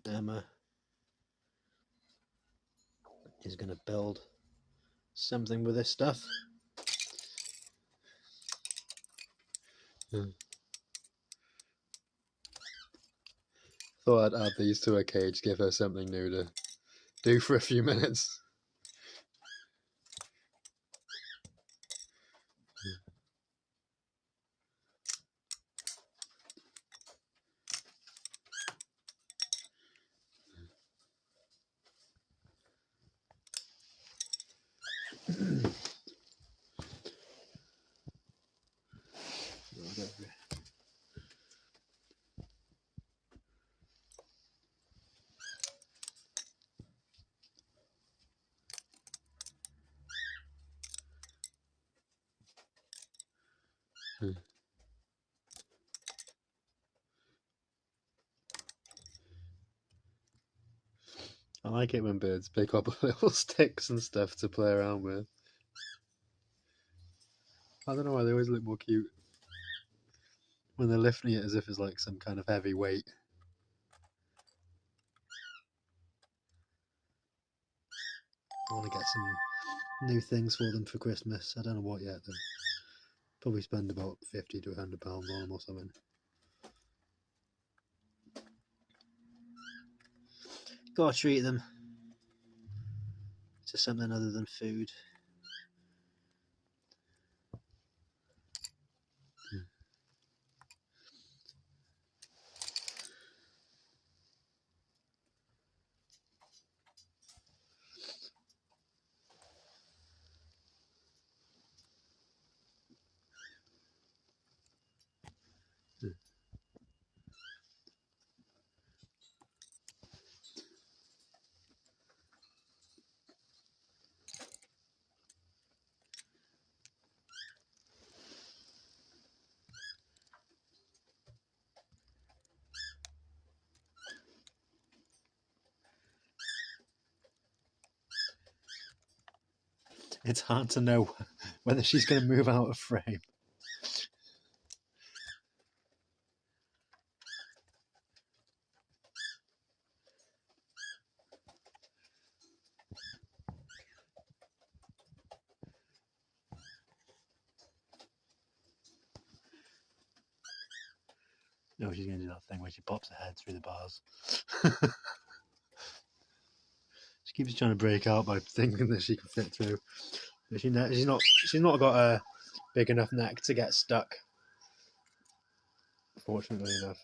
Emma is going to build something with this stuff. Thought I'd add these to a cage, give her something new to do for a few minutes. I like it when birds pick up little sticks and stuff to play around with. I don't know why they always look more cute when they're lifting it as if it's like some kind of heavy weight. I want to get some new things for them for Christmas. I don't know what yet though. Probably spend about £50 to £100 on them or something. Gotta treat them to something other than food. It's hard to know whether she's going to move out of frame. No, she's going to do that thing where she pops her head through the bars. She keeps trying to break out by thinking that she can fit through. But she's not got a big enough neck to get stuck. Fortunately enough.